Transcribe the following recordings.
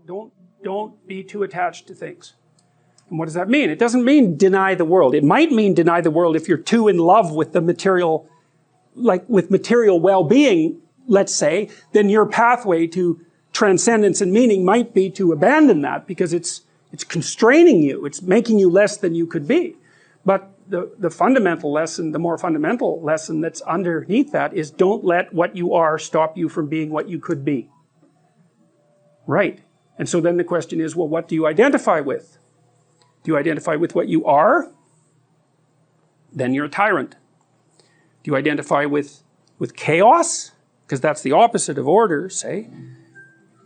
don't be too attached to things. And what does that mean? It doesn't mean deny the world. It might mean deny the world if you're too in love with the material, like with material well-being, let's say, then your pathway to transcendence and meaning might be to abandon that because it's constraining you. It's making you less than you could be. But the fundamental lesson, the more fundamental lesson that's underneath that is don't let what you are stop you from being what you could be. Right. And so then the question is, well, what do you identify with? Do you identify with what you are? Then you're a tyrant. Do you identify with chaos? Because that's the opposite of order, say.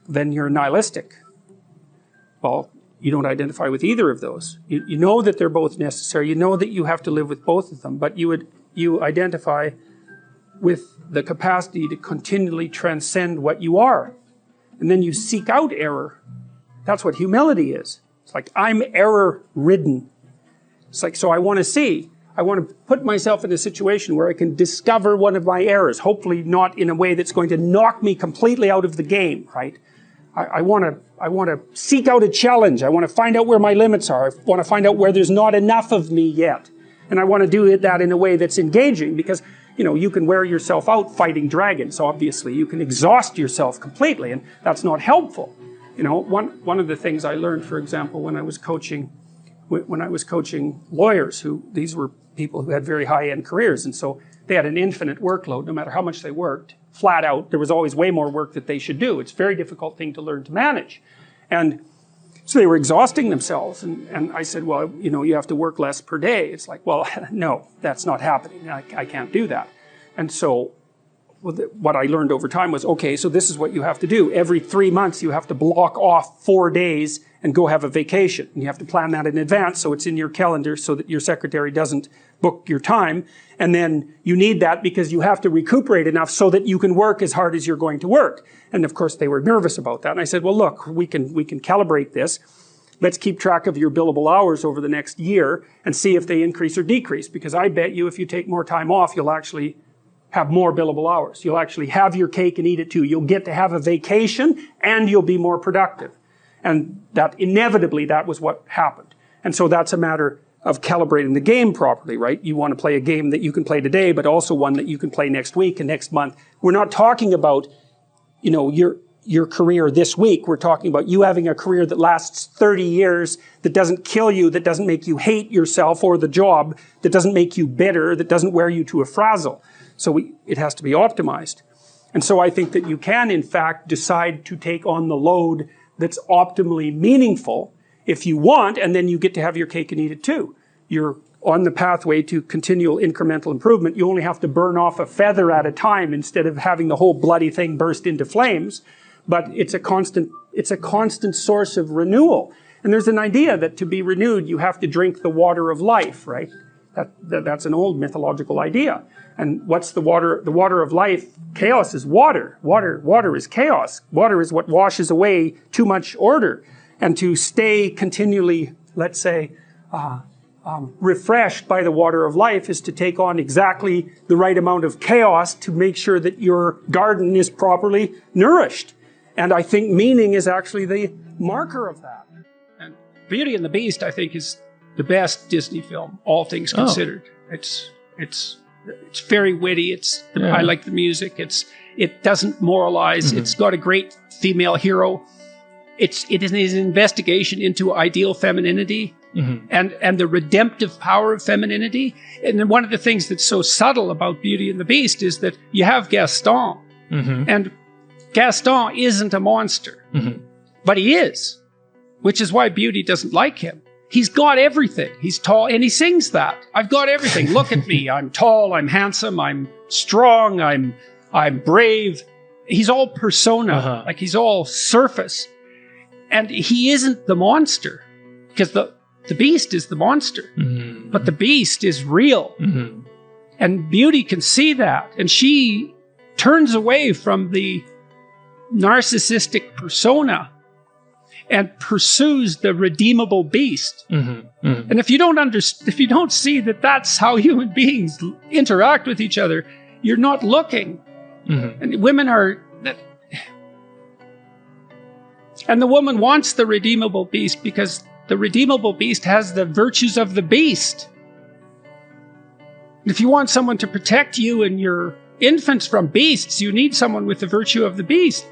Then you're nihilistic. Well, you don't identify with either of those. You know that they're both necessary. You know that you have to live with both of them, but you identify with the capacity to continually transcend what you are. And then you seek out error. That's what humility is. It's like, I'm error-ridden. It's like, so I want to put myself in a situation where I can discover one of my errors, hopefully not in a way that's going to knock me completely out of the game, right? I want to seek out a challenge. I want to find out where my limits are. I want to find out where there's not enough of me yet. And I want to do that in a way that's engaging because, you know, you can wear yourself out fighting dragons, obviously. You can exhaust yourself completely, and that's not helpful. You know, one of the things I learned, for example, when I was coaching lawyers, these were people who had very high-end careers, and so they had an infinite workload. No matter how much they worked, flat out, there was always way more work that they should do. It's a very difficult thing to learn to manage. And so they were exhausting themselves, and I said, well, you know, you have to work less per day. It's like, well, no, that's not happening. I can't do that. And so what I learned over time was, okay, so this is what you have to do. Every 3 months, you have to block off 4 days and go have a vacation. And you have to plan that in advance so it's in your calendar so that your secretary doesn't book your time. And then you need that because you have to recuperate enough so that you can work as hard as you're going to work. And of course, they were nervous about that. And I said, well, look, we can calibrate this. Let's keep track of your billable hours over the next year and see if they increase or decrease. Because I bet you if you take more time off, you'll actually have more billable hours. You'll actually have your cake and eat it too. You'll get to have a vacation and you'll be more productive. And that inevitably, that was what happened. And so that's a matter of calibrating the game properly, right? You want to play a game that you can play today, but also one that you can play next week and next month. We're not talking about, you know, your career this week. We're talking about you having a career that lasts 30 years, that doesn't kill you, that doesn't make you hate yourself or the job, that doesn't make you bitter, that doesn't wear you to a frazzle. So it has to be optimized. And so I think that you can, in fact, decide to take on the load that's optimally meaningful if you want, and then you get to have your cake and eat it too. You're on the pathway to continual incremental improvement. You only have to burn off a feather at a time instead of having the whole bloody thing burst into flames. But it's a constant source of renewal. And there's an idea that to be renewed, you have to drink the water of life, right? That's an old mythological idea. And what's the water? The water of life, chaos is water. Water is chaos. Water is what washes away too much order. And to stay continually, let's say, refreshed by the water of life is to take on exactly the right amount of chaos to make sure that your garden is properly nourished. And I think meaning is actually the marker of that. And Beauty and the Beast, I think, is the best Disney film, all things considered. It's very witty. I like the music. It doesn't moralize. Mm-hmm. It's got a great female hero. It is an investigation into ideal femininity, mm-hmm. and the redemptive power of femininity. And then one of the things that's so subtle about Beauty and the Beast is that you have Gaston, mm-hmm. and Gaston isn't a monster, mm-hmm. but he is, which is why Beauty doesn't like him. He's got everything. He's tall, and he sings that. I've got everything. Look at me. I'm tall. I'm handsome. I'm strong. I'm brave. He's all persona, like he's all surface. And he isn't the monster, because the beast is the monster, mm-hmm. but the beast is real. Mm-hmm. And Beauty can see that, and she turns away from the narcissistic persona and pursues the redeemable beast. Mm-hmm. Mm-hmm. And if you don't see that that's how human beings interact with each other, you're not looking. Mm-hmm. And women are... And the woman wants the redeemable beast because the redeemable beast has the virtues of the beast. If you want someone to protect you and your infants from beasts, you need someone with the virtue of the beast.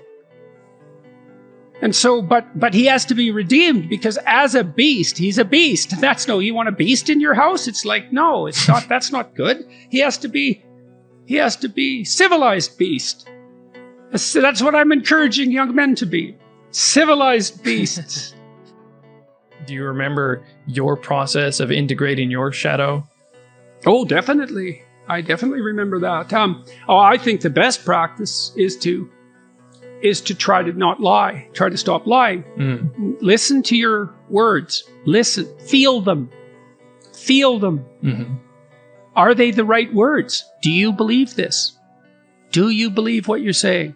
And so, but he has to be redeemed because as a beast, he's a beast. That's no, you want a beast in your house? It's like, no, it's not, that's not good. He has to be civilized beast. That's what I'm encouraging young men to be. Civilized beasts. Do you remember your process of integrating your shadow? Oh, definitely. I definitely remember that. I think the best practice is to try to not lie. Try to stop lying. Listen to your words. Listen. Feel them. Feel them. Mm-hmm. Are they the right words? Do you believe this? Do you believe what you're saying?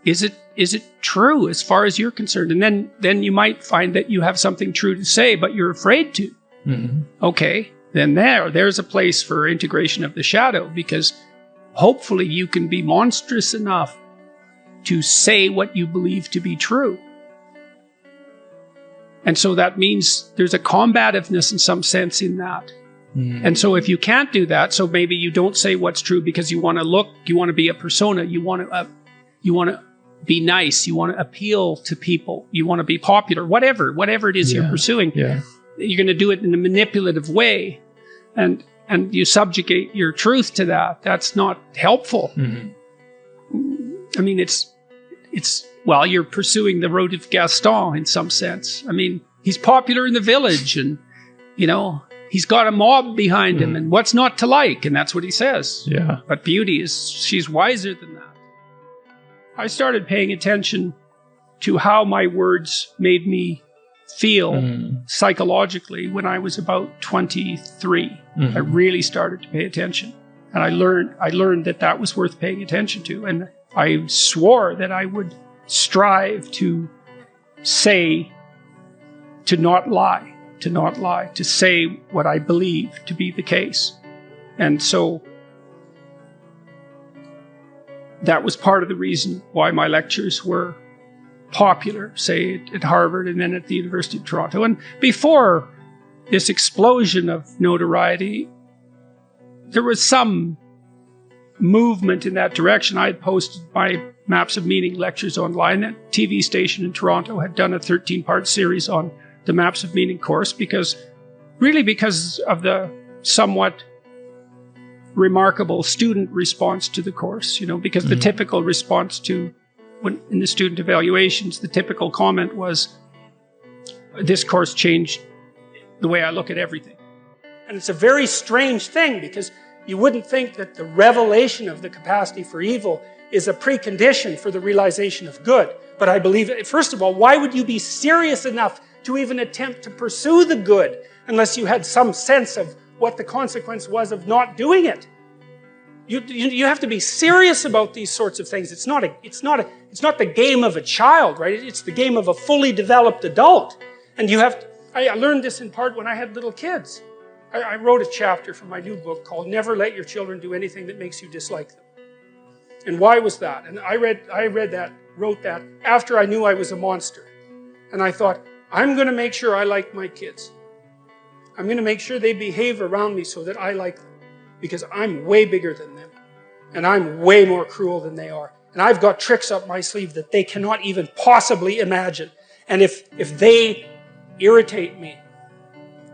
Is it true as far as you're concerned? And then you might find that you have something true to say, but you're afraid to. Mm-hmm. Okay. Then there's a place for integration of the shadow, because hopefully you can be monstrous enough to say what you believe to be true. And so that means there's a combativeness in some sense in that. Mm. And so if you can't do that, so maybe you don't say what's true because you want to be a persona, you want to be nice, you want to appeal to people, you want to be popular, whatever it is you're pursuing. Yeah. You're going to do it in a manipulative way, and you subjugate your truth to that. That's not helpful. Mm-hmm. I mean, well, you're pursuing the road of Gaston in some sense. I mean, he's popular in the village, and he's got a mob behind him, and what's not to like? And that's what he says. Yeah. But beauty she's wiser than that. I started paying attention to how my words made me feel psychologically when I was about 23. Mm-hmm. I really started to pay attention. And I learned that was worth paying attention to. And I swore that I would strive to not lie, to say what I believe to be the case. And so that was part of the reason why my lectures were popular, say at Harvard and then at the University of Toronto. And before this explosion of notoriety, there was some movement in that direction. I had posted my Maps of Meaning lectures online. A TV station in Toronto had done a 13-part series on the Maps of Meaning course because of the somewhat remarkable student response to the course, because the typical response in the student evaluations, the typical comment was, this course changed the way I look at everything. And it's a very strange thing, because you wouldn't think that the revelation of the capacity for evil is a precondition for the realization of good. But I believe, first of all, why would you be serious enough to even attempt to pursue the good unless you had some sense of what the consequence was of not doing it? You have to be serious about these sorts of things. It's not the game of a child, right? It's the game of a fully developed adult. And I learned this in part when I had little kids. I wrote a chapter for my new book called Never Let Your Children Do Anything That Makes You Dislike Them. And why was that? And I wrote that after I knew I was a monster. And I thought, I'm going to make sure I like my kids. I'm going to make sure they behave around me so that I like them. Because I'm way bigger than them. And I'm way more cruel than they are. And I've got tricks up my sleeve that they cannot even possibly imagine. And if they irritate me,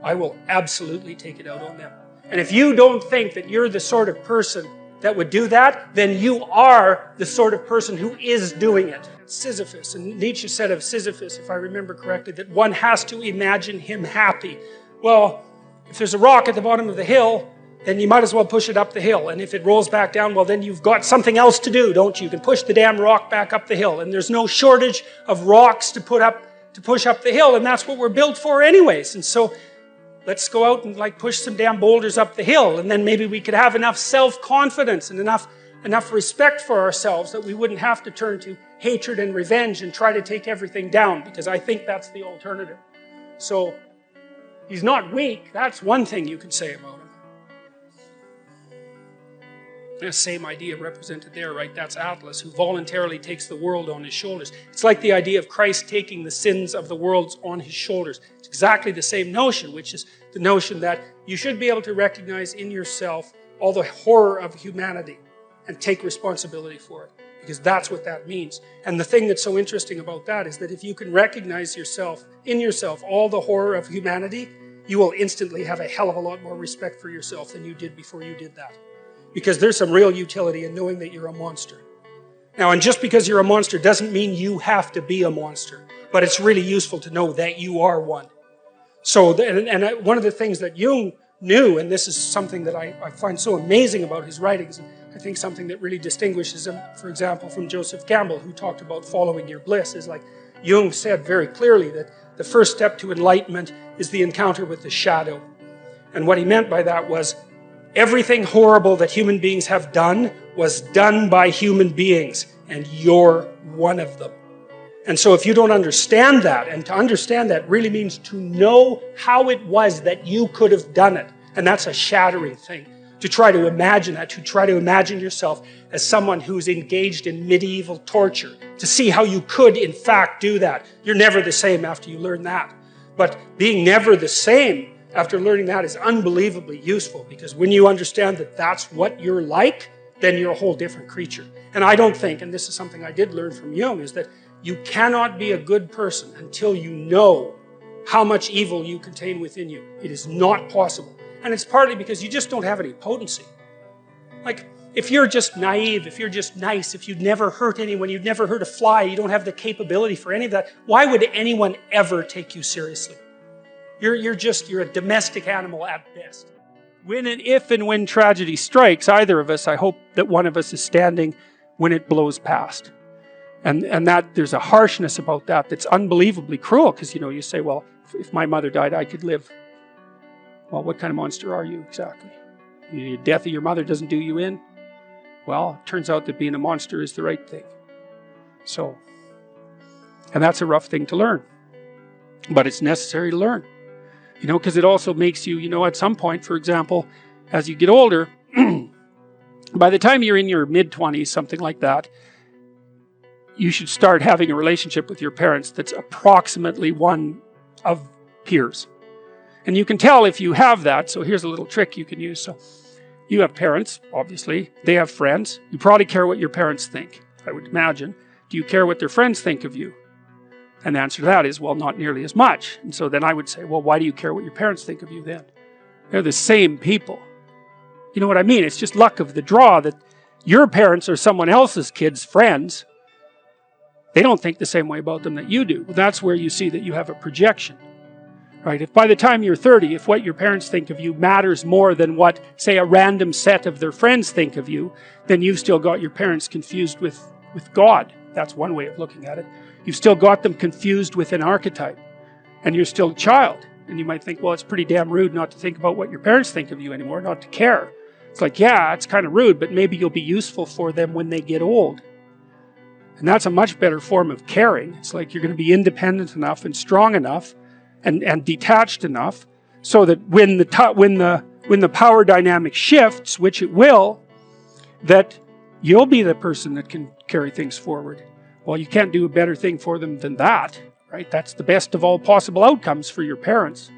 I will absolutely take it out on them. And if you don't think that you're the sort of person that would do that, then you are the sort of person who is doing it. Sisyphus, and Nietzsche said of Sisyphus, if I remember correctly, that one has to imagine him happy. Well, if there's a rock at the bottom of the hill, then you might as well push it up the hill. And if it rolls back down, well, then you've got something else to do, don't you? You can push the damn rock back up the hill. And there's no shortage of rocks to push up the hill. And that's what we're built for anyways. And so let's go out and push some damn boulders up the hill. And then maybe we could have enough self-confidence and enough respect for ourselves that we wouldn't have to turn to hatred and revenge and try to take everything down. Because I think that's the alternative. So he's not weak. That's one thing you can say about him. The same idea represented there, right? That's Atlas, who voluntarily takes the world on his shoulders. It's like the idea of Christ taking the sins of the world on his shoulders. It's exactly the same notion, which is the notion that you should be able to recognize in yourself all the horror of humanity and take responsibility for it, because that's what that means. And the thing that's so interesting about that is that if you can recognize in yourself all the horror of humanity, you will instantly have a hell of a lot more respect for yourself than you did before you did that. Because there's some real utility in knowing that you're a monster. Now, and just because you're a monster doesn't mean you have to be a monster, but it's really useful to know that you are one. So, and one of the things that Jung knew, and this is something that I find so amazing about his writings, and I think something that really distinguishes him, for example, from Joseph Campbell, who talked about following your bliss, is like Jung said very clearly that the first step to enlightenment is the encounter with the shadow. And what he meant by that was, everything horrible that human beings have done was done by human beings, and you're one of them. And so if you don't understand that, and to understand that really means to know how it was that you could have done it. And that's a shattering thing. To try to imagine that, to try to imagine yourself as someone who's engaged in medieval torture, to see how you could in fact do that. You're never the same after you learn that. But being never the same after learning that is unbelievably useful, because when you understand that that's what you're like, then you're a whole different creature. And I don't think, and this is something I did learn from Jung, is that you cannot be a good person until you know how much evil you contain within you. It is not possible. And it's partly because you just don't have any potency. Like, if you're just naive, if you're just nice, if you'd never hurt anyone, you'd never hurt a fly, you don't have the capability for any of that, why would anyone ever take you seriously? You're a domestic animal at best. If and when tragedy strikes either of us, I hope that one of us is standing when it blows past. And that there's a harshness about that that's unbelievably cruel, because you say, well, if my mother died, I could live. Well, what kind of monster are you exactly? The death of your mother doesn't do you in? Well, it turns out that being a monster is the right thing. So, and that's a rough thing to learn. But it's necessary to learn. Because it also makes you, at some point, for example, as you get older, by the time you're in your mid-20s, something like that, you should start having a relationship with your parents that's approximately one of peers. And you can tell if you have that, so here's a little trick you can use. So you have parents, obviously. They have friends. You probably care what your parents think, I would imagine. Do you care what their friends think of you? And the answer to that is, well, not nearly as much. And so then I would say, well, why do you care what your parents think of you then? They're the same people. You know what I mean? It's just luck of the draw that your parents are someone else's kids' friends. They don't think the same way about them that you do. Well, that's where you see that you have a projection. Right? If by the time you're 30, if what your parents think of you matters more than what, say, a random set of their friends think of you, then you've still got your parents confused with God. That's one way of looking at it. You've still got them confused with an archetype, and you're still a child. And you might think, well, it's pretty damn rude not to think about what your parents think of you anymore, not to care. It's like, yeah, it's kind of rude, but maybe you'll be useful for them when they get old. And that's a much better form of caring. It's like you're going to be independent enough and strong enough and detached enough so that when the power dynamic shifts, which it will, that you'll be the person that can carry things forward. Well, you can't do a better thing for them than that, right? That's the best of all possible outcomes for your parents.